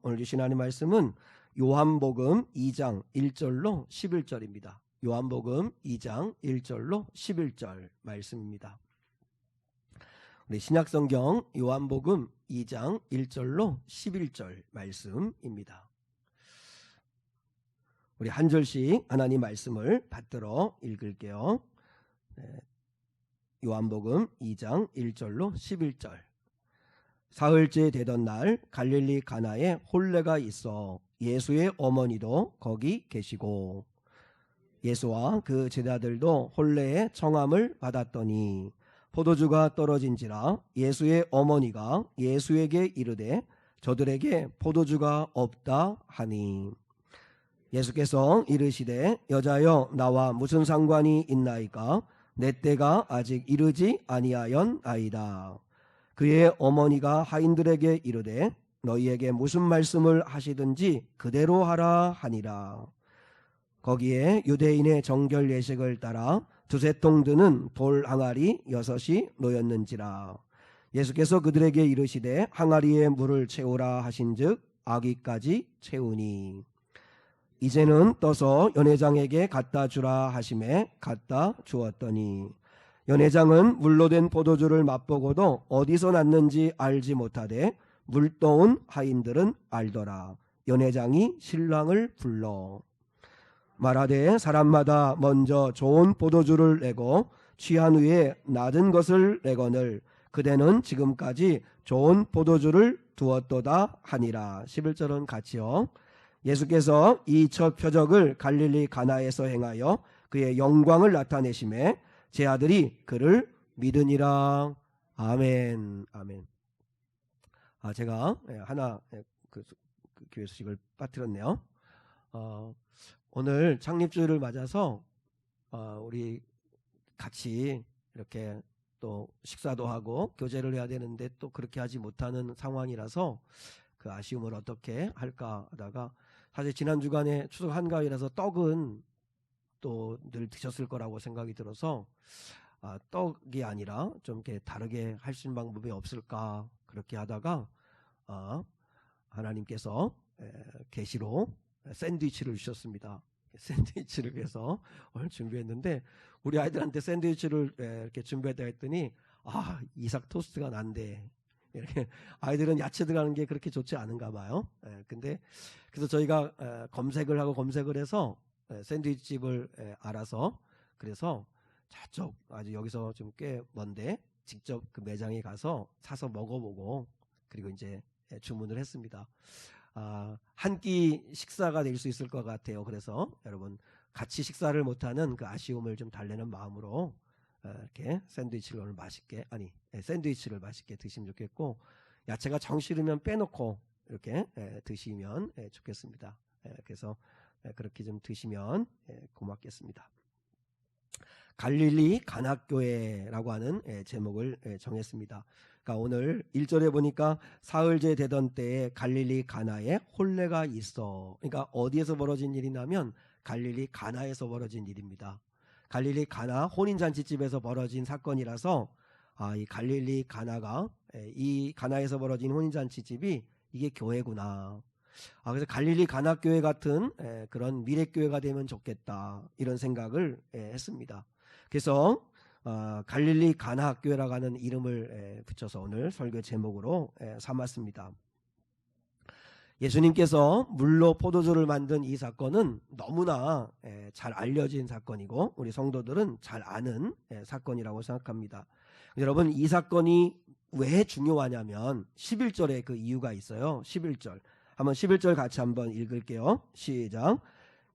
오늘 주신 하나님 말씀은 요한복음 2장 1절로 11절입니다. 요한복음 2장 1절로 11절 말씀입니다. 우리 신약성경 요한복음 2장 1절로 11절 말씀입니다. 우리 한 절씩 하나님 말씀을 받들어 읽을게요. 요한복음 2장 1절로 11절. 사흘째 되던 날 갈릴리 가나에 혼례가 있어 예수의 어머니도 거기 계시고 예수와 그 제자들도 혼례의 청함을 받았더니 포도주가 떨어진지라 예수의 어머니가 예수에게 이르되 저들에게 포도주가 없다 하니 예수께서 이르시되 여자여 나와 무슨 상관이 있나이까 내 때가 아직 이르지 아니하였나이다. 그의 어머니가 하인들에게 이르되 너희에게 무슨 말씀을 하시든지 그대로 하라 하니라. 거기에 유대인의 정결 예식을 따라 두세 통 드는 돌 항아리 6이 놓였는지라. 예수께서 그들에게 이르시되 항아리에 물을 채우라 하신즉 아기까지 채우니 이제는 떠서 연회장에게 갖다 주라 하시매 갖다 주었더니 연회장은 물로 된 포도주를 맛보고도 어디서 났는지 알지 못하되 물떠온 하인들은 알더라. 연회장이 신랑을 불러 말하되 사람마다 먼저 좋은 포도주를 내고 취한 후에 낮은 것을 내거늘 그대는 지금까지 좋은 포도주를 두었도다 하니라. 11절은 같이요. 예수께서 이 첫 표적을 갈릴리 가나에서 행하여 그의 영광을 나타내심에 제 아들이 그를 믿으니라. 아멘. 아멘. 제가 하나 그 교회 소식을 빠뜨렸네요. 오늘 창립주일을 맞아서 우리 같이 이렇게 또 식사도 하고 교제를 해야 되는데 또 그렇게 하지 못하는 상황이라서 그 아쉬움을 어떻게 할까 하다가 사실 지난 주간에 추석 한가위라서 떡은 또 늘 드셨을 거라고 생각이 들어서 떡이 아니라 좀 이렇게 다르게 할 수 있는 방법이 없을까 그렇게 하다가 하나님께서 계시로 샌드위치를 주셨습니다. 샌드위치를 위해서 오늘 준비했는데 우리 아이들한테 샌드위치를 이렇게 준비했다 했더니 이삭 토스트가 난데 이렇게 아이들은 야채 들어가는 게 그렇게 좋지 않은가 봐요. 근데 그래서 저희가 검색을 하고 검색을 해서 샌드위치 집을 알아서 그래서 저쪽 아주 여기서 좀 꽤 먼데 직접 그 매장에 가서 사서 먹어보고 그리고 이제 주문을 했습니다. 한 끼 식사가 될 수 있을 것 같아요. 그래서 여러분 같이 식사를 못하는 그 아쉬움을 좀 달래는 마음으로 이렇게 샌드위치를 오늘 샌드위치를 맛있게 드시면 좋겠고 야채가 정 싫으면 빼놓고 이렇게 드시면 좋겠습니다. 그래서 그렇게 좀 드시면 고맙겠습니다. 갈릴리 가나교회라고 하는 제목을 정했습니다. 그러니까 오늘 1절에 보니까 사흘째 되던 때에 갈릴리 가나에 혼례가 있어. 그러니까 어디에서 벌어진 일이냐면 갈릴리 가나에서 벌어진 일입니다. 갈릴리 가나 혼인잔치집에서 벌어진 사건이라서 이 갈릴리 가나가 이 가나에서 벌어진 혼인잔치집이 이게 교회구나. 그래서 갈릴리 가나교회 같은 그런 미래교회가 되면 좋겠다 이런 생각을 했습니다. 그래서 갈릴리 가나교회라고 하는 이름을 붙여서 오늘 설교 제목으로 삼았습니다. 예수님께서 물로 포도주를 만든 이 사건은 너무나 잘 알려진 사건이고 우리 성도들은 잘 아는 사건이라고 생각합니다. 여러분 이 사건이 왜 중요하냐면 11절에 그 이유가 있어요. 11절 한번 11절 같이 한번 읽을게요. 시작.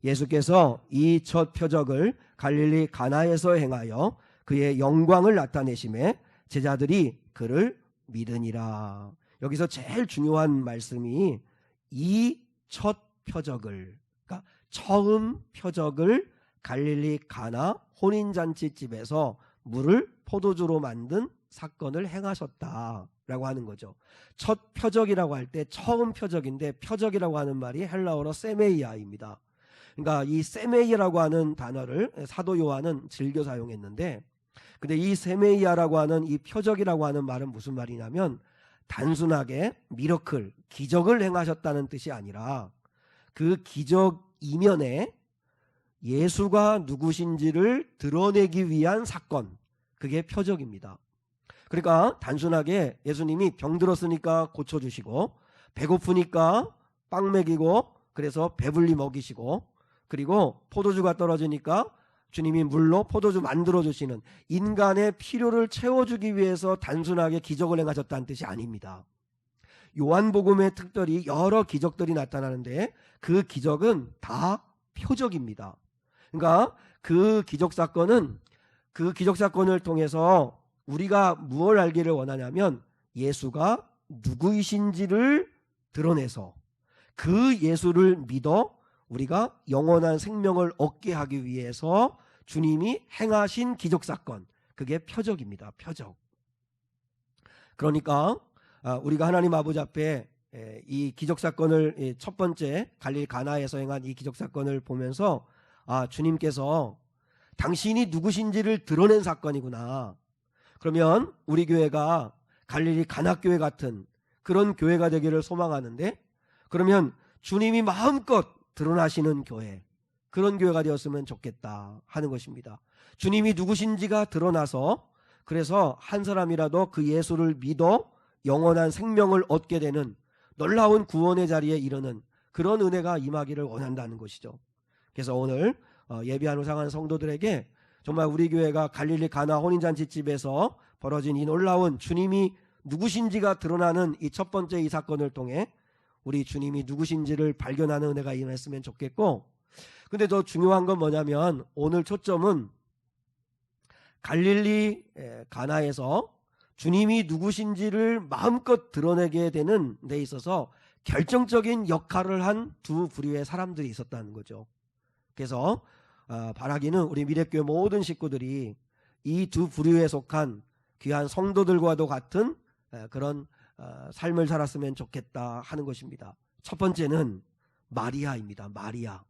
예수께서 이 첫 표적을 갈릴리 가나에서 행하여 그의 영광을 나타내심에 제자들이 그를 믿으니라. 여기서 제일 중요한 말씀이 이 첫 표적을 그러니까 처음 표적을 갈릴리 가나 혼인잔치집에서 물을 포도주로 만든 사건을 행하셨다라고 하는 거죠. 첫 표적이라고 할 때 처음 표적인데 표적이라고 하는 말이 헬라어로 세메이아입니다. 그러니까 이 세메이라고 하는 단어를 사도 요한은 즐겨 사용했는데 근데 이 세메이아라고 하는 이 표적이라고 하는 말은 무슨 말이냐면 단순하게 미러클, 기적을 행하셨다는 뜻이 아니라 그 기적 이면에 예수가 누구신지를 드러내기 위한 사건, 그게 표적입니다. 그러니까 단순하게 예수님이 병들었으니까 고쳐주시고, 배고프니까 빵 먹이고, 그래서 배불리 먹이시고, 그리고 포도주가 떨어지니까 주님이 물로 포도주 만들어주시는, 인간의 필요를 채워주기 위해서 단순하게 기적을 행하셨다는 뜻이 아닙니다. 요한복음에 특별히 여러 기적들이 나타나는데 그 기적은 다 표적입니다. 그러니까 그 기적 사건을 통해서 우리가 무엇을 알기를 원하냐면 예수가 누구이신지를 드러내서 그 예수를 믿어 우리가 영원한 생명을 얻게 하기 위해서 주님이 행하신 기적 사건, 그게 표적입니다. 표적. 그러니까 우리가 하나님 아버지 앞에 이 기적 사건을, 첫 번째 갈릴리 가나에서 행한 이 기적 사건을 보면서 주님께서 당신이 누구신지를 드러낸 사건이구나. 그러면 우리 교회가 갈릴리 가나 교회 같은 그런 교회가 되기를 소망하는데, 그러면 주님이 마음껏 드러나시는 교회, 그런 교회가 되었으면 좋겠다 하는 것입니다. 주님이 누구신지가 드러나서 그래서 한 사람이라도 그 예수를 믿어 영원한 생명을 얻게 되는 놀라운 구원의 자리에 이르는 그런 은혜가 임하기를 원한다는 것이죠. 그래서 오늘 예비한 우상한 성도들에게 정말 우리 교회가 갈릴리 가나 혼인잔치집에서 벌어진 이 놀라운 주님이 누구신지가 드러나는 이 첫 번째 이 사건을 통해 우리 주님이 누구신지를 발견하는 은혜가 임했으면 좋겠고, 근데 더 중요한 건 뭐냐면 오늘 초점은 갈릴리 가나에서 주님이 누구신지를 마음껏 드러내게 되는 데 있어서 결정적인 역할을 한 두 부류의 사람들이 있었다는 거죠. 그래서 바라기는 우리 미래교회 모든 식구들이 이 두 부류에 속한 귀한 성도들과도 같은 그런 삶을 살았으면 좋겠다 하는 것입니다. 첫 번째는 마리아입니다. 마리아.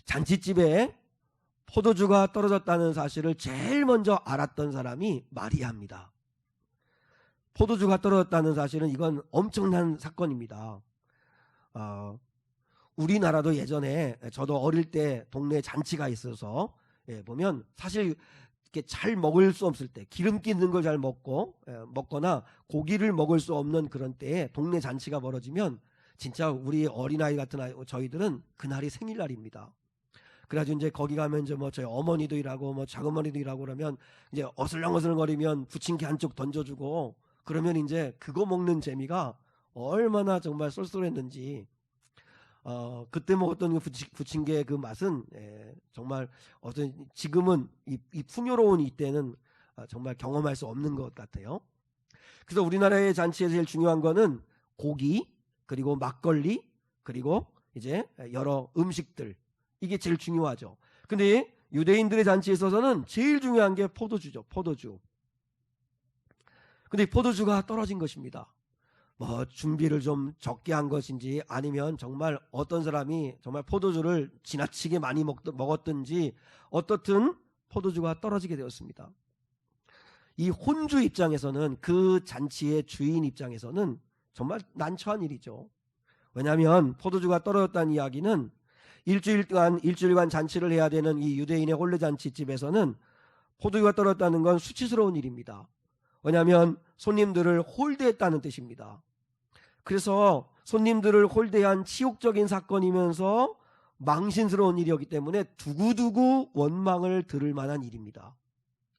잔치집에 포도주가 떨어졌다는 사실을 제일 먼저 알았던 사람이 마리아입니다. 포도주가 떨어졌다는 사실은 이건 엄청난 사건입니다. 우리나라도 예전에 저도 어릴 때 동네 잔치가 있어서 보면 사실 이렇게 잘 먹을 수 없을 때, 기름기 있는 걸 잘 먹거나 고기를 먹을 수 없는 그런 때에 동네 잔치가 벌어지면 진짜 우리 어린아이 같은 저희들은 그날이 생일날입니다. 그래가지고 이제 거기 가면 이제 저희 어머니도 일하고 작은머니도 일하고 그러면 이제 어슬렁어슬렁거리면 부침개 한쪽 던져주고 그러면 이제 그거 먹는 재미가 얼마나 정말 쏠쏠했는지, 그때 먹었던 그 부침개 그 맛은 정말 지금은 이 풍요로운 이때는 정말 경험할 수 없는 것 같아요. 그래서 우리나라의 잔치에서 제일 중요한 거는 고기, 그리고 막걸리, 그리고 이제 여러 음식들, 이게 제일 중요하죠. 근데 유대인들의 잔치에 있어서는 제일 중요한 게 포도주죠. 포도주. 근데 포도주가 떨어진 것입니다. 준비를 좀 적게 한 것인지 아니면 정말 어떤 사람이 정말 포도주를 지나치게 많이 먹었든지 어떻든 포도주가 떨어지게 되었습니다. 이 혼주 입장에서는, 그 잔치의 주인 입장에서는 정말 난처한 일이죠. 왜냐하면 포도주가 떨어졌다는 이야기는 일주일간 잔치를 해야 되는 이 유대인의 혼례잔치집에서는 포도주가 떨어졌다는 건 수치스러운 일입니다. 왜냐하면 손님들을 홀대했다는 뜻입니다. 그래서 손님들을 홀대한 치욕적인 사건이면서 망신스러운 일이었기 때문에 두고두고 원망을 들을 만한 일입니다.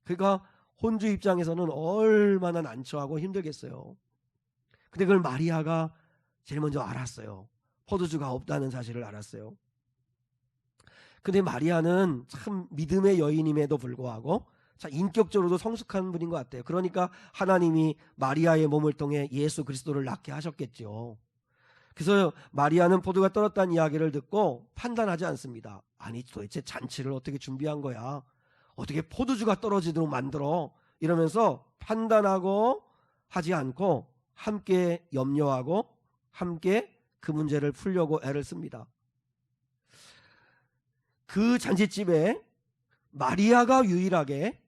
그러니까 혼주 입장에서는 얼마나 난처하고 힘들겠어요. 근데 그걸 마리아가 제일 먼저 알았어요. 포도주가 없다는 사실을 알았어요. 근데 마리아는 참 믿음의 여인임에도 불구하고 인격적으로도 성숙한 분인 것 같아요. 그러니까 하나님이 마리아의 몸을 통해 예수 그리스도를 낳게 하셨겠죠. 그래서 마리아는 포도가 떨었다는 이야기를 듣고 판단하지 않습니다. 아니 도대체 잔치를 어떻게 준비한 거야? 어떻게 포도주가 떨어지도록 만들어? 이러면서 판단하고 하지 않고 함께 염려하고 함께 그 문제를 풀려고 애를 씁니다. 그 잔치집에 마리아가 유일하게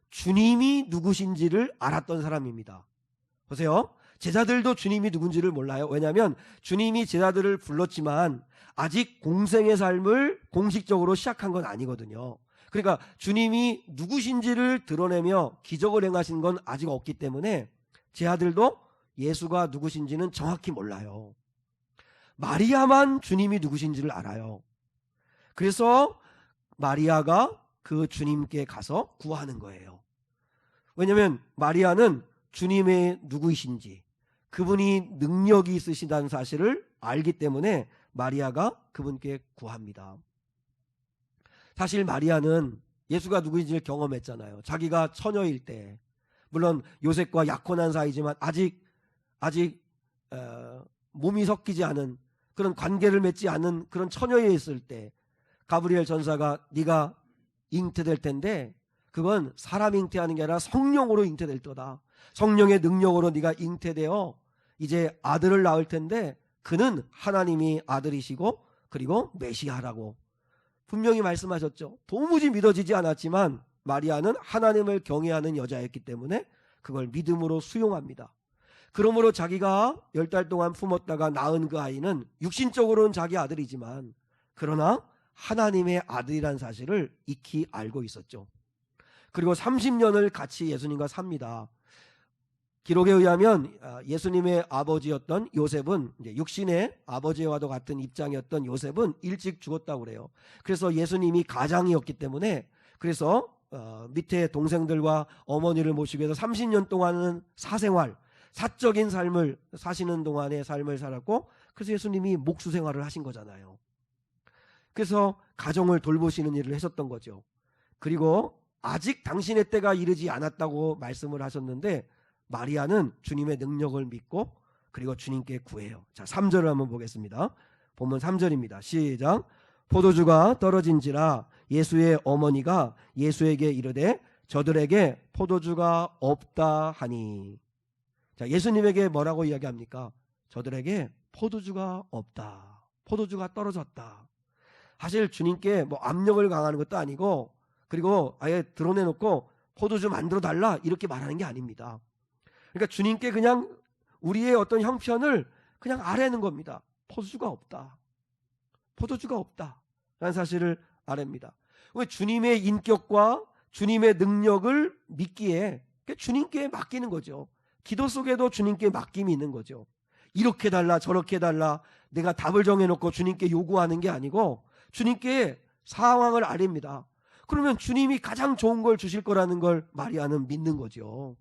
주님이 누구신지를 알았던 사람입니다. 보세요. 제자들도 주님이 누군지를 몰라요. 왜냐하면 주님이 제자들을 불렀지만 아직 공생의 삶을 공식적으로 시작한 건 아니거든요. 그러니까 주님이 누구신지를 드러내며 기적을 행하신 건 아직 없기 때문에 제자들도 예수가 누구신지는 정확히 몰라요. 마리아만 주님이 누구신지를 알아요. 그래서 마리아가 그 주님께 가서 구하는 거예요. 왜냐하면 마리아는 주님의 누구이신지, 그분이 능력이 있으시다는 사실을 알기 때문에 마리아가 그분께 구합니다. 사실 마리아는 예수가 누구인지를 경험했잖아요. 자기가 처녀일 때, 물론 요셉과 약혼한 사이지만 아직 몸이 섞이지 않은 그런 관계를 맺지 않은 그런 처녀에 있을 때 가브리엘 전사가 네가 잉태될 텐데 그건 사람 잉태하는 게 아니라 성령으로 잉태될 거다. 성령의 능력으로 네가 잉태되어 이제 아들을 낳을 텐데 그는 하나님이 아들이시고 그리고 메시아라고 분명히 말씀하셨죠. 도무지 믿어지지 않았지만 마리아는 하나님을 경외하는 여자였기 때문에 그걸 믿음으로 수용합니다. 그러므로 자기가 10달 동안 품었다가 낳은 그 아이는 육신적으로는 자기 아들이지만 그러나 하나님의 아들이라는 사실을 익히 알고 있었죠. 그리고 30년을 같이 예수님과 삽니다. 기록에 의하면 예수님의 아버지였던 요셉은 이제 육신의 아버지와도 같은 입장이었던 요셉은 일찍 죽었다고 그래요. 그래서 예수님이 가장이었기 때문에 그래서 밑에 동생들과 어머니를 모시기 위해서 30년 동안은 사생활, 사적인 삶을 사시는 동안의 삶을 살았고 그래서 예수님이 목수 생활을 하신 거잖아요. 그래서 가정을 돌보시는 일을 했었던 거죠. 그리고 아직 당신의 때가 이르지 않았다고 말씀을 하셨는데 마리아는 주님의 능력을 믿고 그리고 주님께 구해요. 자, 3절을 한번 보겠습니다. 본문 3절입니다. 시작. 포도주가 떨어진지라 예수의 어머니가 예수에게 이르되 저들에게 포도주가 없다 하니. 자, 예수님에게 뭐라고 이야기합니까? 저들에게 포도주가 없다. 포도주가 떨어졌다. 사실 주님께 뭐 압력을 강하는 것도 아니고 그리고 아예 드러내놓고 포도주 만들어 달라 이렇게 말하는 게 아닙니다. 그러니까 주님께 그냥 우리의 어떤 형편을 그냥 아뢰는 겁니다. 포도주가 없다. 포도주가 없다. 라는 사실을 아뢰입니다. 왜 주님의 인격과 주님의 능력을 믿기에 주님께 맡기는 거죠. 기도 속에도 주님께 맡김이 있는 거죠. 이렇게 달라 저렇게 달라 내가 답을 정해놓고 주님께 요구하는 게 아니고 주님께 상황을 아뢰입니다. 그러면 주님이 가장 좋은 걸 주실 거라는 걸 마리아는 믿는 거죠.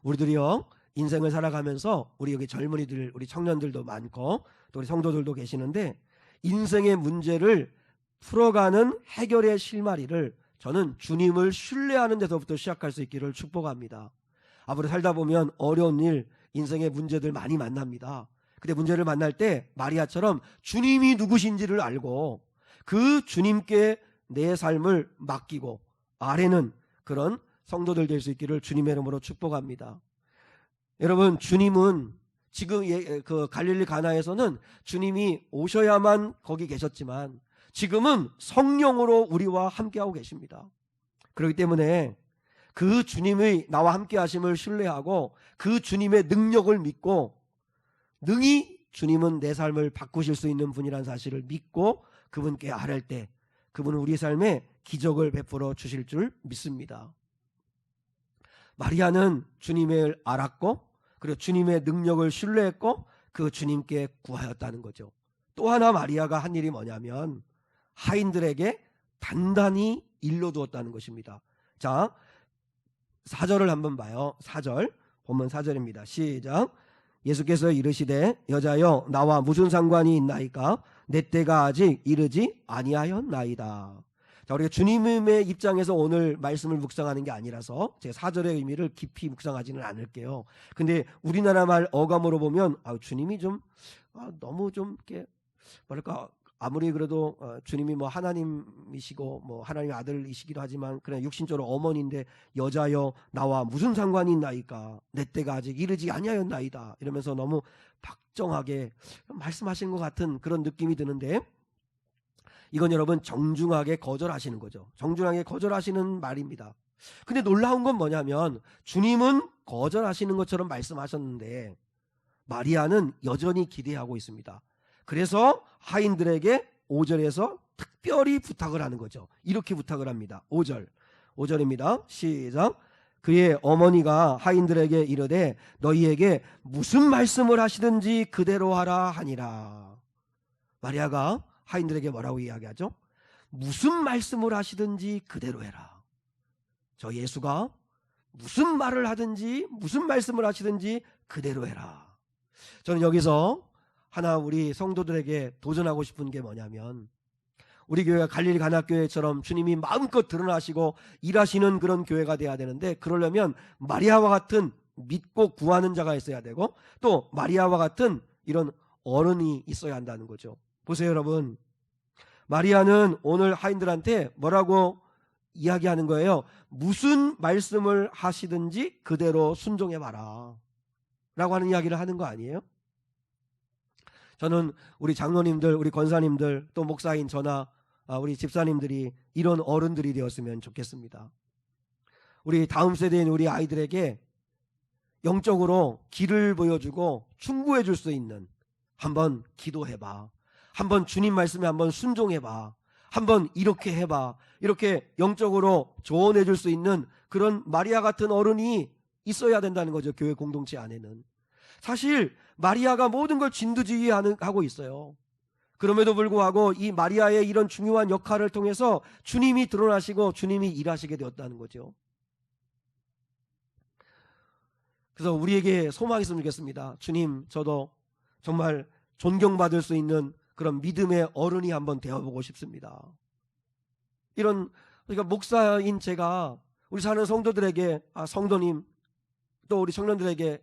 우리들이요 인생을 살아가면서 우리 여기 젊은이들 우리 청년들도 많고 또 우리 성도들도 계시는데 인생의 문제를 풀어가는 해결의 실마리를 저는 주님을 신뢰하는 데서부터 시작할 수 있기를 축복합니다. 앞으로 살다 보면 어려운 일 인생의 문제들 많이 만납니다. 근데 문제를 만날 때 마리아처럼 주님이 누구신지를 알고 그 주님께 내 삶을 맡기고 아뢰는 그런 성도들 될 수 있기를 주님의 이름으로 축복합니다. 여러분 주님은 지금 그 갈릴리 가나에서는 주님이 오셔야만 거기 계셨지만 지금은 성령으로 우리와 함께하고 계십니다. 그렇기 때문에 그 주님의 나와 함께 하심을 신뢰하고 그 주님의 능력을 믿고 능히 주님은 내 삶을 바꾸실 수 있는 분이라는 사실을 믿고 그분께 아뢰 때 그분은 우리 삶에 기적을 베풀어 주실 줄 믿습니다. 마리아는 주님을 알았고 그리고 주님의 능력을 신뢰했고 그 주님께 구하였다는 거죠. 또 하나 마리아가 한 일이 뭐냐면 하인들에게 단단히 일러두었다는 것입니다. 자, 4절을 한번 봐요. 4절 본문 4절입니다. 시작. 예수께서 이르시되 여자여 나와 무슨 상관이 있나이까 내 때가 아직 이르지 아니하였나이다. 자, 우리가 주님의 입장에서 오늘 말씀을 묵상하는 게 아니라서 제 4절의 의미를 깊이 묵상하지는 않을게요. 근데 우리나라 말 어감으로 보면 주님이 좀 너무 좀 이렇게 뭐랄까 아무리 그래도 주님이 뭐 하나님이시고 뭐 하나님의 아들이시기도 하지만 그냥 육신적으로 어머니인데 여자여 나와 무슨 상관이 있나이까 내 때가 아직 이르지 아니하였나이다 이러면서 너무 박정하게 말씀하신 것 같은 그런 느낌이 드는데 이건 여러분 정중하게 거절하시는 거죠. 정중하게 거절하시는 말입니다. 근데 놀라운 건 뭐냐면 주님은 거절하시는 것처럼 말씀하셨는데 마리아는 여전히 기대하고 있습니다. 그래서 하인들에게 5절에서 특별히 부탁을 하는 거죠. 이렇게 부탁을 합니다. 5절입니다. 시작. 그의 어머니가 하인들에게 이르되 너희에게 무슨 말씀을 하시든지 그대로 하라 하니라. 마리아가 하인들에게 뭐라고 이야기하죠? 무슨 말씀을 하시든지 그대로 해라. 저 예수가 무슨 말을 하든지 무슨 말씀을 하시든지 그대로 해라. 저는 여기서 하나 우리 성도들에게 도전하고 싶은 게 뭐냐면 우리 교회가 갈릴리 간악교회처럼 주님이 마음껏 드러나시고 일하시는 그런 교회가 돼야 되는데 그러려면 마리아와 같은 믿고 구하는 자가 있어야 되고 또 마리아와 같은 이런 어른이 있어야 한다는 거죠. 보세요 여러분. 마리아는 오늘 하인들한테 뭐라고 이야기하는 거예요? 무슨 말씀을 하시든지 그대로 순종해봐라 라고 하는 이야기를 하는 거 아니에요? 저는 우리 장로님들, 우리 권사님들, 또 목사인 저나 우리 집사님들이 이런 어른들이 되었으면 좋겠습니다. 우리 다음 세대인 우리 아이들에게 영적으로 길을 보여주고 충고해 줄 수 있는 한번 기도해봐. 한번 주님 말씀에 한번 순종해봐. 한번 이렇게 해봐. 이렇게 영적으로 조언해 줄 수 있는 그런 마리아 같은 어른이 있어야 된다는 거죠. 교회 공동체 안에는. 사실 마리아가 모든 걸 진두지휘하고 있어요. 그럼에도 불구하고 이 마리아의 이런 중요한 역할을 통해서 주님이 드러나시고 주님이 일하시게 되었다는 거죠. 그래서 우리에게 소망이 있으면 좋겠습니다. 주님, 저도 정말 존경받을 수 있는 그런 믿음의 어른이 한번 되어보고 싶습니다. 그러니까 목사인 제가 우리 사는 성도들에게 성도님 또 우리 청년들에게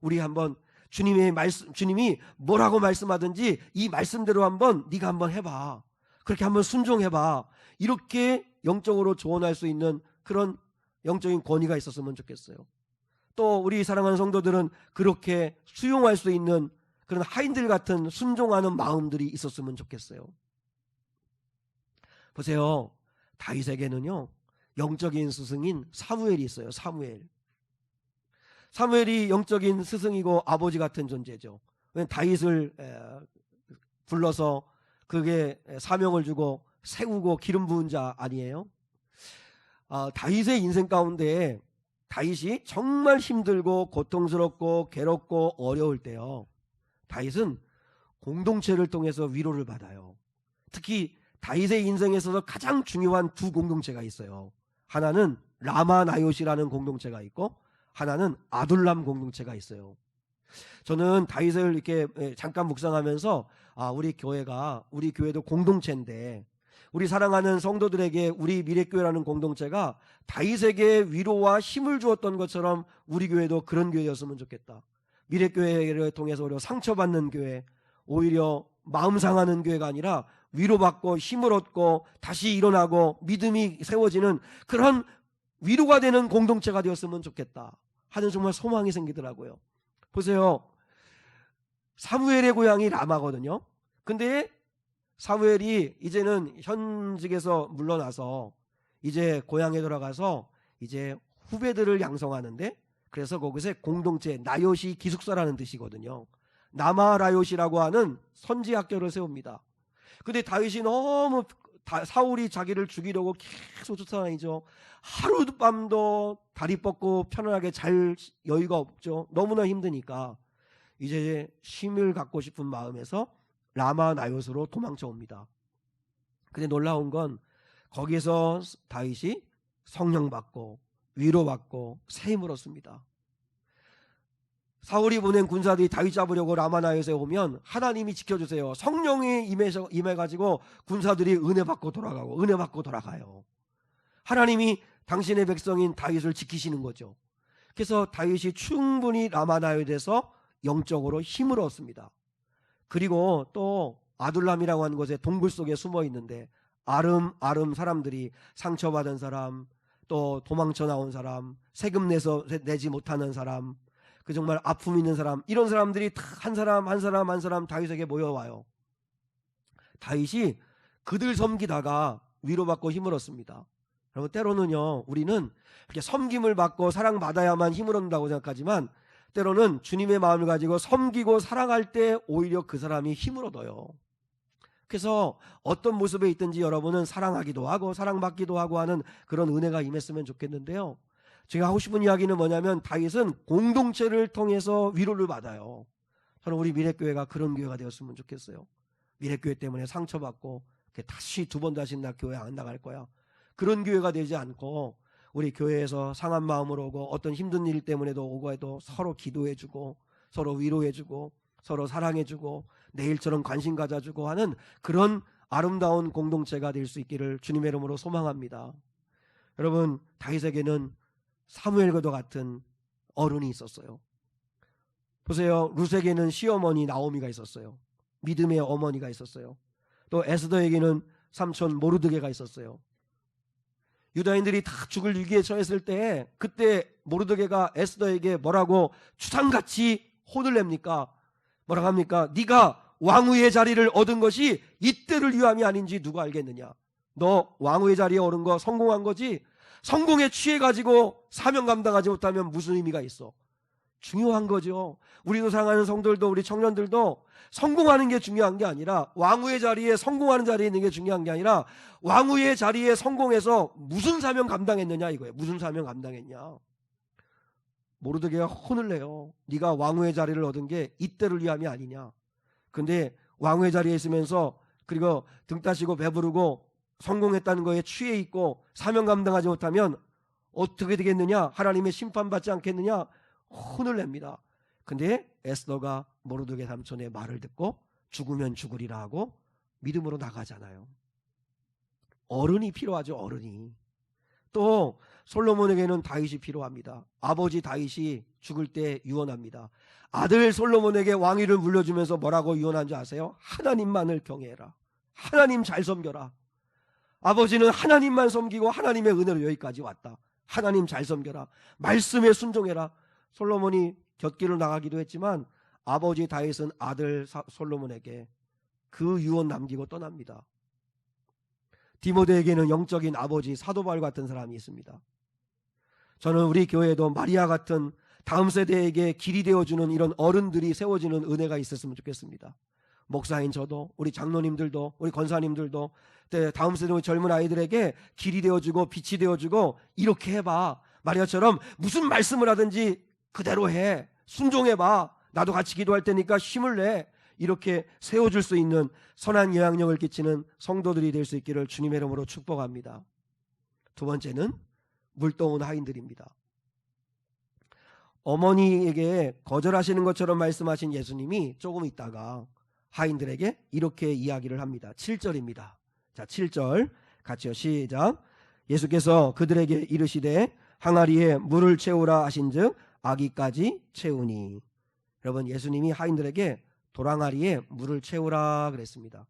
우리 한번 주님의 말씀, 주님이 뭐라고 말씀하든지 이 말씀대로 한번 네가 한번 해봐. 그렇게 한번 순종해봐. 이렇게 영적으로 조언할 수 있는 그런 영적인 권위가 있었으면 좋겠어요. 또 우리 사랑하는 성도들은 그렇게 수용할 수 있는 그런 하인들 같은 순종하는 마음들이 있었으면 좋겠어요. 보세요. 다윗에게는요 영적인 스승인 사무엘이 있어요. 사무엘이 영적인 스승이고 아버지 같은 존재죠. 다윗을 불러서 그게 사명을 주고 세우고 기름 부은 자 아니에요? 다윗의 인생 가운데 다윗이 정말 힘들고 고통스럽고 괴롭고 어려울 때요 다윗은 공동체를 통해서 위로를 받아요. 특히 다윗의 인생에서도 가장 중요한 두 공동체가 있어요. 하나는 라마 나요시라는 공동체가 있고 하나는 아둘람 공동체가 있어요. 저는 다윗을 이렇게 잠깐 묵상하면서 우리 교회도 공동체인데 우리 사랑하는 성도들에게 우리 미래교회라는 공동체가 다윗에게 위로와 힘을 주었던 것처럼 우리 교회도 그런 교회였으면 좋겠다. 미래교회를 통해서 오히려 상처받는 교회, 오히려 마음 상하는 교회가 아니라 위로받고 힘을 얻고 다시 일어나고 믿음이 세워지는 그런 위로가 되는 공동체가 되었으면 좋겠다 하는 정말 소망이 생기더라고요. 보세요. 사무엘의 고향이 라마거든요. 근데 사무엘이 이제는 현직에서 물러나서 이제 고향에 돌아가서 이제 후배들을 양성하는데 그래서 거기서 공동체 나요시 기숙사라는 뜻이거든요. 나마라요시라고 하는 선지학교를 세웁니다. 근데 다윗이 너무 사울이 자기를 죽이려고 계속 쫓아다니죠. 하루밤도 다리 뻗고 편안하게 잘 여유가 없죠. 너무나 힘드니까 이제 쉼을 갖고 싶은 마음에서 라마 나요스로 도망쳐 옵니다. 근데 놀라운 건 거기서 다윗이 성령 받고 위로받고 새 힘을 얻습니다. 사울이 보낸 군사들이 다윗 잡으려고 라마 나요스에 오면 하나님이 지켜주세요. 성령이 임해가지고 군사들이 은혜 받고 돌아가요. 하나님이 당신의 백성인 다윗을 지키시는 거죠. 그래서 다윗이 충분히 라마 나요스에서 영적으로 힘을 얻습니다. 그리고 또 아둘람이라고 하는 곳에 동굴 속에 숨어 있는데 아름 사람들이 상처받은 사람, 또 도망쳐 나온 사람, 세금 내지 못하는 사람, 그 정말 아픔 있는 사람, 이런 사람들이 한 사람 다윗에게 모여와요. 다윗이 그들 섬기다가 위로받고 힘을 얻습니다. 여러분, 때로는요, 우리는 이렇게 섬김을 받고 사랑받아야만 힘을 얻는다고 생각하지만 때로는 주님의 마음을 가지고 섬기고 사랑할 때 오히려 그 사람이 힘을 얻어요. 그래서 어떤 모습에 있든지 여러분은 사랑하기도 하고 사랑받기도 하고 하는 그런 은혜가 임했으면 좋겠는데요. 제가 하고 싶은 이야기는 뭐냐면 다윗은 공동체를 통해서 위로를 받아요. 저는 우리 미래교회가 그런 교회가 되었으면 좋겠어요. 미래교회 때문에 상처받고 다시 두 번 다시 나 교회 안 나갈 거야, 그런 교회가 되지 않고 우리 교회에서 상한 마음으로 오고 어떤 힘든 일 때문에도 오고 해도 서로 기도해주고 서로 위로해주고 서로 사랑해주고 내일처럼 관심 가져주고 하는 그런 아름다운 공동체가 될 수 있기를 주님의 이름으로 소망합니다. 여러분, 다윗에게는 사무엘과도 같은 어른이 있었어요. 보세요. 룻에게는 시어머니 나오미가 있었어요. 믿음의 어머니가 있었어요. 또 에스더에게는 삼촌 모르드게가 있었어요. 유다인들이 다 죽을 위기에 처했을 때 그때 모르드게가 에스더에게 뭐라고 추상같이 혼을 냅니까? 뭐라고 합니까? 네가 왕후의 자리를 얻은 것이 이때를 위함이 아닌지 누가 알겠느냐? 너 왕후의 자리에 오른 거 성공한 거지? 성공에 취해가지고 사명 감당하지 못하면 무슨 의미가 있어? 중요한 거죠. 우리도 사랑하는 성도들도 우리 청년들도 성공하는 게 중요한 게 아니라 왕후의 자리에 성공하는 자리에 있는 게 중요한 게 아니라 왕후의 자리에 성공해서 무슨 사명 감당했느냐 이거예요. 무슨 사명 감당했냐. 모르드게가 혼을 내요. 네가 왕후의 자리를 얻은 게 이때를 위함이 아니냐. 근데 왕후의 자리에 있으면서 그리고 등 따시고 배부르고 성공했다는 거에 취해 있고 사명 감당하지 못하면 어떻게 되겠느냐? 하나님의 심판받지 않겠느냐? 혼을 냅니다. 근데 에스더가 모르드게 삼촌의 말을 듣고 죽으면 죽으리라 하고 믿음으로 나가잖아요. 어른이 필요하죠. 어른이. 또 솔로몬에게는 다윗이 필요합니다. 아버지 다윗이 죽을 때 유언합니다. 아들 솔로몬에게 왕위를 물려주면서 뭐라고 유언한 줄 아세요? 하나님만을 경외해라. 하나님 잘 섬겨라. 아버지는 하나님만 섬기고 하나님의 은혜로 여기까지 왔다. 하나님 잘 섬겨라. 말씀에 순종해라. 솔로몬이 곁길을 나가기도 했지만 아버지 다윗은 아들 솔로몬에게 그 유언 남기고 떠납니다. 디모데에게는 영적인 아버지 사도 바울 같은 사람이 있습니다. 저는 우리 교회에도 마리아 같은 다음 세대에게 길이 되어주는 이런 어른들이 세워지는 은혜가 있었으면 좋겠습니다. 목사인 저도 우리 장로님들도 우리 권사님들도 다음 세대 젊은 아이들에게 길이 되어주고 빛이 되어주고 이렇게 해봐. 마리아처럼 무슨 말씀을 하든지 그대로 해. 순종해봐. 나도 같이 기도할 테니까 힘을 내. 이렇게 세워줄 수 있는 선한 영향력을 끼치는 성도들이 될 수 있기를 주님의 이름으로 축복합니다. 두 번째는 물동은 하인들입니다. 어머니에게 거절하시는 것처럼 말씀하신 예수님이 조금 있다가 하인들에게 이렇게 이야기를 합니다. 7절입니다. 자, 7절 같이요. 시작. 예수께서 그들에게 이르시되 항아리에 물을 채우라 하신즉 아기까지 채우니. 여러분, 예수님이 하인들에게 도랑아리에 물을 채우라 그랬습니다.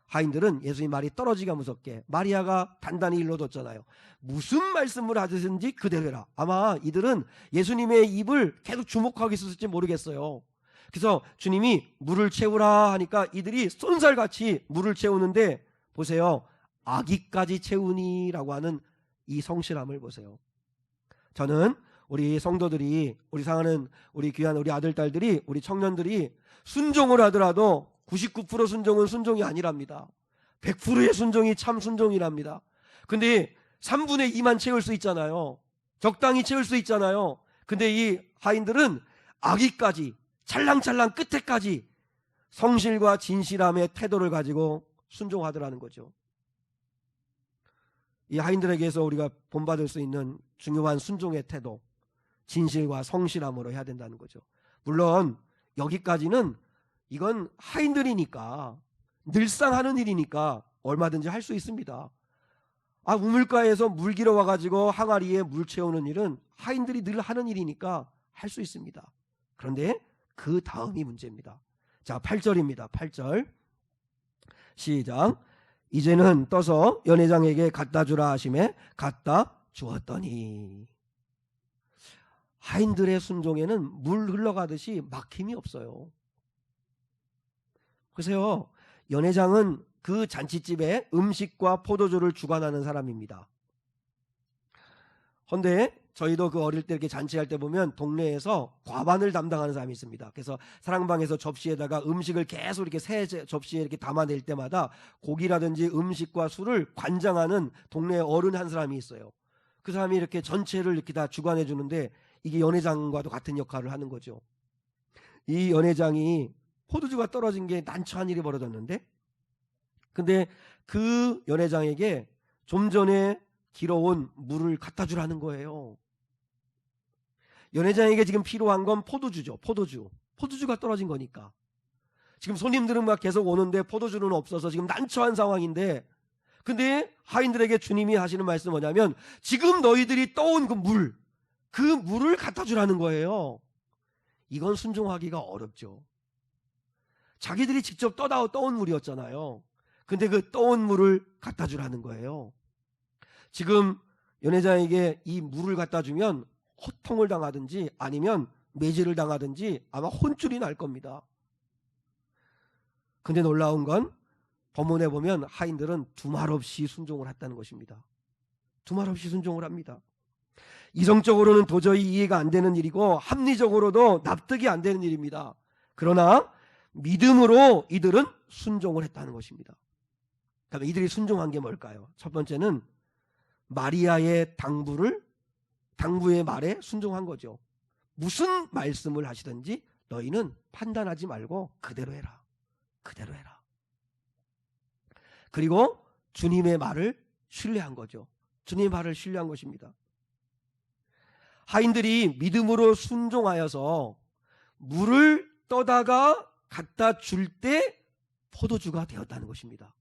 하인들은 예수님 말이 떨어지기가 무섭게 마리아가 단단히 일러뒀잖아요. 무슨 말씀을 하든지 그대로 해라. 아마 이들은 예수님의 입을 계속 주목하고 있었을지 모르겠어요. 그래서 주님이 물을 채우라 하니까 이들이 쏜살같이 물을 채우는데 보세요. 아기까지 채우니라고 하는 이 성실함을 보세요. 저는 우리 성도들이 우리 사랑하는 우리 귀한 우리 아들 딸들이 우리 청년들이 순종을 하더라도 99% 순종은 순종이 아니랍니다. 100%의 순종이 참 순종이랍니다. 근데 3분의 2만 채울 수 있잖아요. 적당히 채울 수 있잖아요. 근데 이 하인들은 아기까지 찰랑찰랑 끝에까지 성실과 진실함의 태도를 가지고 순종하더라는 거죠. 이 하인들에게서 우리가 본받을 수 있는 중요한 순종의 태도, 진실과 성실함으로 해야 된다는 거죠. 물론 여기까지는 이건 하인들이니까 늘상 하는 일이니까 얼마든지 할 수 있습니다. 우물가에서 물 길어 와가지고 항아리에 물 채우는 일은 하인들이 늘 하는 일이니까 할 수 있습니다. 그런데 그 다음이 문제입니다. 자, 8절입니다. 8절 시작. 이제는 떠서 연회장에게 갖다 주라 하심에 갖다 주었더니. 하인들의 순종에는 물 흘러가듯이 막힘이 없어요. 보세요. 연회장은 그 잔치집에 음식과 포도주를 주관하는 사람입니다. 헌데 저희도 그 어릴 때 이렇게 잔치할 때 보면 동네에서 과반을 담당하는 사람이 있습니다. 그래서 사랑방에서 접시에다가 음식을 계속 이렇게 새 접시에 이렇게 담아낼 때마다 고기라든지 음식과 술을 관장하는 동네 어른 한 사람이 있어요. 그 사람이 이렇게 전체를 이렇게 다 주관해 주는데 이게 연회장과도 같은 역할을 하는 거죠. 이 연회장이 포도주가 떨어진 게 난처한 일이 벌어졌는데, 근데 그 연회장에게 좀 전에 길어온 물을 갖다 주라는 거예요. 연회장에게 지금 필요한 건 포도주죠. 포도주가 떨어진 거니까. 지금 손님들은 막 계속 오는데 포도주는 없어서 지금 난처한 상황인데, 근데 하인들에게 주님이 하시는 말씀은 뭐냐면 지금 너희들이 떠온 그 물을 갖다 주라는 거예요. 이건 순종하기가 어렵죠. 자기들이 직접 떠온 물이었잖아요. 근데 그 떠온 물을 갖다 주라는 거예요. 지금 연회장에게 이 물을 갖다 주면 호통을 당하든지 아니면 매질을 당하든지 아마 혼쭐이 날 겁니다. 근데 놀라운 건 본문에 보면 하인들은 두말 없이 순종을 했다는 것입니다. 두말 없이 순종을 합니다. 이성적으로는 도저히 이해가 안 되는 일이고 합리적으로도 납득이 안 되는 일입니다. 그러나 믿음으로 이들은 순종을 했다는 것입니다. 그러면 이들이 순종한 게 뭘까요? 첫 번째는 마리아의 당부의 말에 순종한 거죠. 무슨 말씀을 하시든지 너희는 판단하지 말고 그대로 해라. 그대로 해라. 그리고 주님의 말을 신뢰한 거죠. 주님의 말을 신뢰한 것입니다. 하인들이 믿음으로 순종하여서 물을 떠다가 갖다 줄 때 포도주가 되었다는 것입니다.